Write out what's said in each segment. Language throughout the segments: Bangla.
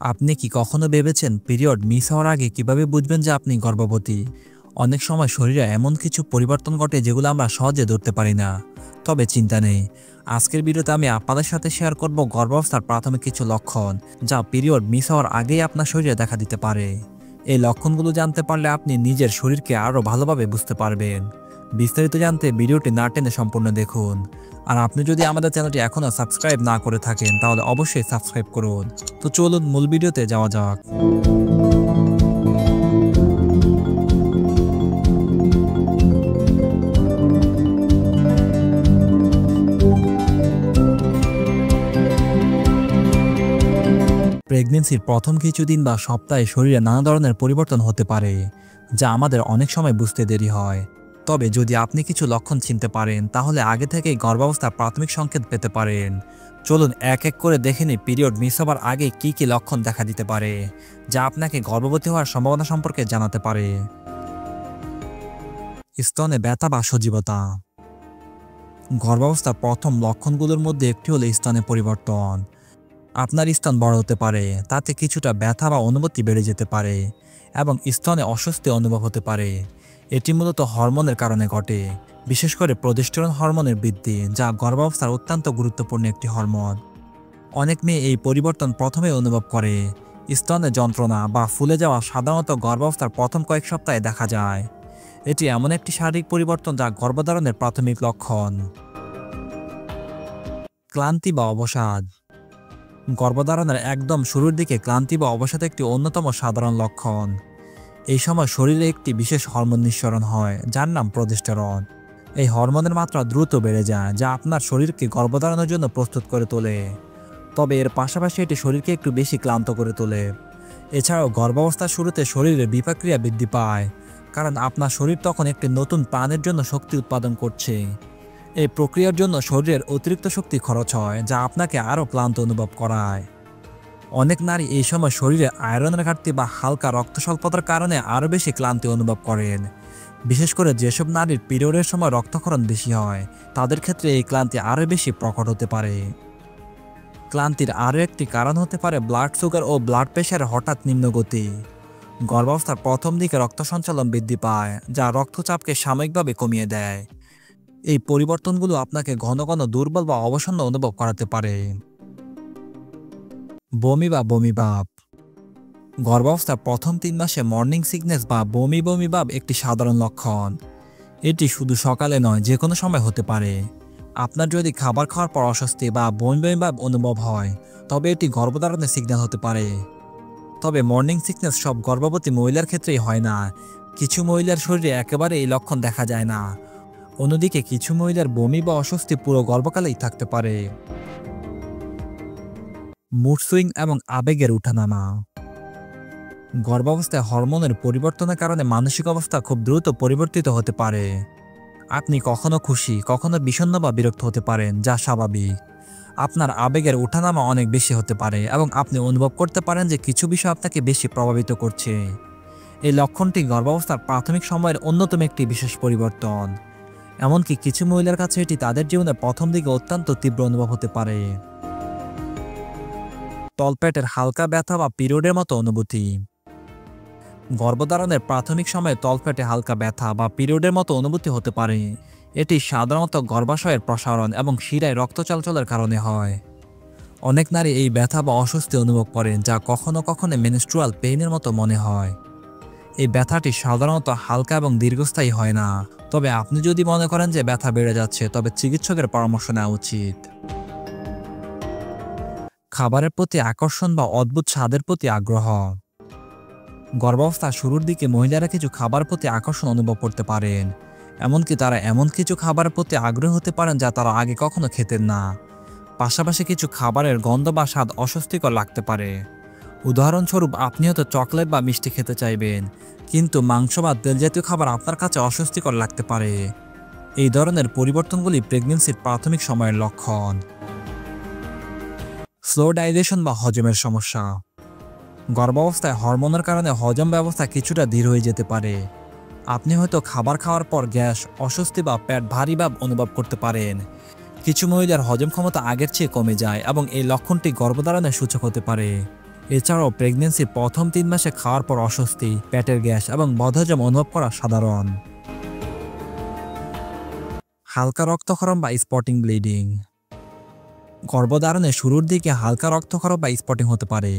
আপনি কি কখনো ভেবেছেন পিরিয়ড মিস হওয়ার আগে কিভাবে বুঝবেন যে আপনি গর্ভবতী? অনেক সময় শরীরে এমন কিছু পরিবর্তন ঘটে যেগুলো আমরা সহজে ধরতে পারি না। তবে চিন্তা নেই, আজকের ভিডিওতে আমি আপনাদের সাথে শেয়ার করব গর্ভাবস্থার প্রাথমিক কিছু লক্ষণ যা পিরিয়ড মিস হওয়ার আগেই আপনার শরীরে দেখা দিতে পারে। এই লক্ষণগুলো জানতে পারলে আপনি নিজের শরীরকে আরও ভালোভাবে বুঝতে পারবেন। বিস্তারিত জানতে ভিডিওটি না টেনে সম্পূর্ণ দেখুন। আর আপনি যদি আমাদের চ্যানেলটি এখনও সাবস্ক্রাইব না করে থাকেন তাহলে অবশ্যই সাবস্ক্রাইব করুন। তো চলুন মূল ভিডিওতে যাওয়া যাক। প্রেগনেন্সির প্রথম কিছুদিন বা সপ্তাহে শরীরে নানা ধরনের পরিবর্তন হতে পারে, যা আমাদের অনেক সময় বুঝতে দেরি হয়। তবে যদি আপনি কিছু লক্ষণ চিনতে পারেন তাহলে আগে থেকেই গর্ভাবস্থার প্রাথমিক সংকেত পেতে পারেন। চলুন এক এক করে দেখে নিই পিরিয়ড মিস হবার আগে কী কী লক্ষণ দেখা দিতে পারে, যা আপনাকে গর্ভবতী হওয়ার সম্ভাবনা সম্পর্কে জানাতে পারে। স্তনে ব্যথা বা সজীবতা। গর্ভাবস্থার প্রথম লক্ষণগুলোর মধ্যে একটি হলো স্তনে পরিবর্তন। আপনার স্তন বড় হতে পারে, তাতে কিছুটা ব্যথা বা অনুভূতি বেড়ে যেতে পারে এবং স্তনে অস্বস্তি অনুভব হতে পারে। এটি মূলত হরমোনের কারণে ঘটে, বিশেষ করে প্রজেস্টেরন হরমোনের বৃদ্ধি, যা গর্ভাবস্থার অত্যন্ত গুরুত্বপূর্ণ একটি হরমোন। অনেক মেয়ে এই পরিবর্তন প্রথমে অনুভব করে। স্তনে যন্ত্রণা বা ফুলে যাওয়া সাধারণত গর্ভাবস্থার প্রথম কয়েক সপ্তাহে দেখা যায়। এটি এমন একটি শারীরিক পরিবর্তন যা গর্ভধারণের প্রাথমিক লক্ষণ। ক্লান্তি বা অবসাদ। গর্ভধারণের একদম শুরুর দিকে ক্লান্তি বা অবসাদ একটি অন্যতম সাধারণ লক্ষণ। এই সময় শরীরে একটি বিশেষ হরমোন নিঃসরণ হয় যার নাম প্রজেস্টেরন। এই হরমোনের মাত্রা দ্রুত বেড়ে যায়, যা আপনার শরীরকে গর্ভধারণের জন্য প্রস্তুত করে তোলে। তবে এর পাশাপাশি এটি শরীরকে একটু বেশি ক্লান্ত করে তোলে। এছাড়াও গর্ভাবস্থার শুরুতে শরীরে বিপাক্রিয়া বৃদ্ধি পায়, কারণ আপনার শরীর তখন একটি নতুন প্রাণের জন্য শক্তি উৎপাদন করছে। এই প্রক্রিয়ার জন্য শরীরের অতিরিক্ত শক্তি খরচ হয়, যা আপনাকে আরও ক্লান্ত অনুভব করায়। অনেক নারী এই সময় শরীরে আয়রনের ঘাটতি বা হালকা রক্ত স্বল্পতার কারণে আরও বেশি ক্লান্তি অনুভব করেন। বিশেষ করে যেসব নারীর পিরিয়ডের সময় রক্তক্ষরণ বেশি হয়, তাদের ক্ষেত্রে এই ক্লান্তি আরও বেশি প্রকট হতে পারে। ক্লান্তির আরও একটি কারণ হতে পারে ব্লাড সুগার ও ব্লাড প্রেশারের হঠাৎ নিম্নগতি। গর্ভাবস্থার প্রথম দিকে রক্ত সঞ্চালন বৃদ্ধি পায়, যা রক্তচাপকে সাময়িকভাবে কমিয়ে দেয়। এই পরিবর্তনগুলো আপনাকে ঘন ঘন দুর্বল বা অবসন্ন অনুভব করাতে পারে। বমি বা বমি ভাব। গর্ভাবস্থার প্রথম 3 মাসে মর্নিং সিকনেস বা বমি বমি ভাব একটি সাধারণ লক্ষণ। এটি শুধু সকালে নয়, যে কোনো সময় হতে পারে। আপনার যদি খাবার খাওয়ার পর অস্বস্তি বা বমি বমি ভাব অনুভব হয়, তবে এটি গর্ভধারণের সিগন্যাল হতে পারে। তবে মর্নিং সিকনেস সব গর্ভবতী মহিলার ক্ষেত্রেই হয় না। কিছু মহিলার শরীরে একেবারে এই লক্ষণ দেখা যায় না। অন্যদিকে কিছু মহিলার বমি বা অস্বস্তি পুরো গর্ভকালেই থাকতে পারে। মুড সুইং এবং আবেগের উঠানামা। গর্ভাবস্থায় হরমোনের পরিবর্তনের কারণে মানসিক অবস্থা খুব দ্রুত পরিবর্তিত হতে পারে। আপনি কখনো খুশি, কখনো বিষণ্ণ বা বিরক্ত হতে পারেন, যা স্বাভাবিক। আপনার আবেগের উঠানামা অনেক বেশি হতে পারে এবং আপনি অনুভব করতে পারেন যে কিছু বিষয় আপনাকে বেশি প্রভাবিত করছে। এই লক্ষণটি গর্ভাবস্থার প্রাথমিক সময়ের অন্যতম একটি বিশেষ পরিবর্তন। এমনকি কিছু মহিলার কাছে এটি তাদের জীবনের প্রথম দিকে অত্যন্ত তীব্র অনুভব হতে পারে। তলপেটের হালকা ব্যথা বা পিরিয়ডের মতো অনুভূতি। গর্ভধারণের প্রাথমিক সময়ে তলপেটে হালকা ব্যথা বা পিরিয়ডের মতো অনুভূতি হতে পারে। এটি সাধারণত গর্ভাশয়ের প্রসারণ এবং শিরায় রক্ত চলাচলের কারণে হয়। অনেক নারী এই ব্যথা বা অস্বস্তি অনুভব করেন, যা কখনো কখনো মেনস্ট্রুয়াল পেইনের মতো মনে হয়। এই ব্যথাটি সাধারণত হালকা এবং দীর্ঘস্থায়ী হয় না। তবে আপনি যদি মনে করেন যে ব্যথা বেড়ে যাচ্ছে, তবে চিকিৎসকের পরামর্শ নেওয়া উচিত। খাবারের প্রতি আকর্ষণ বা অদ্ভুত স্বাদের প্রতি আগ্রহ। গর্ভাবস্থার শুরুর দিকে মহিলারা কিছু খাবারের প্রতি আকর্ষণ অনুভব করতে পারেন। এমনকি তারা এমন কিছু খাবারের প্রতি আগ্রহী হতে পারেন যা তারা আগে কখনো খেতেন না। পাশাপাশি কিছু খাবারের গন্ধ বা স্বাদ অস্বস্তিকর লাগতে পারে। উদাহরণস্বরূপ, আপনি হয়তো চকলেট বা মিষ্টি খেতে চাইবেন, কিন্তু মাংস বা তেল জাতীয় খাবার আপনার কাছে অস্বস্তিকর লাগতে পারে। এই ধরনের পরিবর্তনগুলি প্রেগনেন্সির প্রাথমিক সময়ের লক্ষণ। স্লো ডাইজেশন বা হজমের সমস্যা। গর্ভাবস্থায় হরমোনের কারণে হজম ব্যবস্থা কিছুটা ধীর হয়ে যেতে পারে। আপনি হয়তো খাবার খাওয়ার পর গ্যাস, অস্বস্তি বা পেট ভারী ভাব অনুভব করতে পারেন। কিছু মহিলার হজম ক্ষমতা আগের চেয়ে কমে যায় এবং এই লক্ষণটি গর্ভধারণের সূচক হতে পারে। এছাড়াও প্রেগন্যান্সির প্রথম 3 মাসে খাওয়ার পর অস্বস্তি, পেটের গ্যাস এবং বদহজম অনুভব করা সাধারণ। হালকা রক্তক্ষরণ বা স্পটিং ব্লিডিং। গর্ভধারণের শুরুর দিকে হালকা রক্তক্ষরণ বা স্পটিং হতে পারে।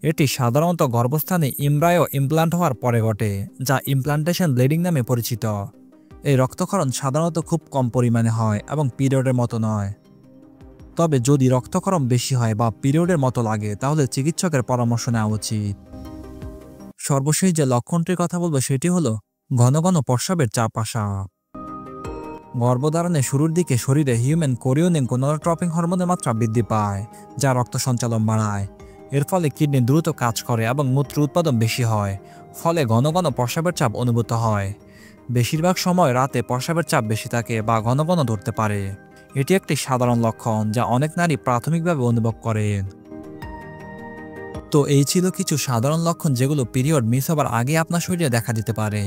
এটি সাধারণত গর্ভস্থানে এমব্রায়ো ইমপ্লান্ট হওয়ার পরে ঘটে, যা ইমপ্লান্টেশন ব্লিডিং নামে পরিচিত। এই রক্তক্ষরণ সাধারণত খুব কম পরিমাণে হয় এবং পিরিয়ডের মতো নয়। তবে যদি রক্তক্ষরণ বেশি হয় বা পিরিয়ডের মতো লাগে তাহলে চিকিৎসকের পরামর্শ নেওয়া উচিত। সর্বশেষ যে লক্ষণটির কথা বলবো সেটি হলো ঘন ঘন প্রস্রাবের চাপ আসা। গর্ভধারণের শুরুর দিকে শরীরে হিউম্যান কোরিওনিন গোনাডোট্রপিন হরমোনের মাত্রা বৃদ্ধি পায়, যা রক্ত সঞ্চালন বাড়ায়। এর ফলে কিডনি দ্রুত কাজ করে এবং মূত্র উৎপাদন বেশি হয়, ফলে ঘন ঘন প্রস্রাবের চাপ অনুভূত হয়। বেশিরভাগ সময় রাতে প্রস্রাবের চাপ বেশি থাকে বা ঘন ঘন ধরতে পারে। এটি একটি সাধারণ লক্ষণ যা অনেক নারী প্রাথমিকভাবে অনুভব করেন। তো এই ছিল কিছু সাধারণ লক্ষণ যেগুলো পিরিয়ড মিস হবার আগে আপনার শরীরে দেখা দিতে পারে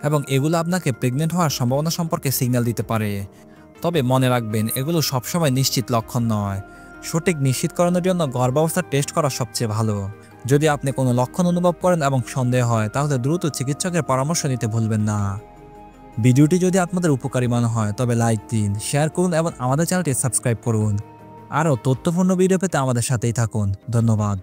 এবং এগুলো আপনাকে প্রেগনেন্ট হওয়ার সম্ভাবনা সম্পর্কে সিগন্যাল দিতে পারে। তবে মনে রাখবেন, এগুলো সবসময় নিশ্চিত লক্ষণ নয়। সঠিক নিশ্চিতকরণের জন্য গর্ভাবস্থার টেস্ট করা সবচেয়ে ভালো। যদি আপনি কোনো লক্ষণ অনুভব করেন এবং সন্দেহ হয় তাহলে দ্রুত চিকিৎসকের পরামর্শ নিতে ভুলবেন না। ভিডিওটি যদি আপনাদের উপকারী মনে হয় তবে লাইক দিন, শেয়ার করুন এবং আমাদের চ্যানেলটি সাবস্ক্রাইব করুন। আরও তথ্যপূর্ণ ভিডিও পেতে আমাদের সাথেই থাকুন। ধন্যবাদ।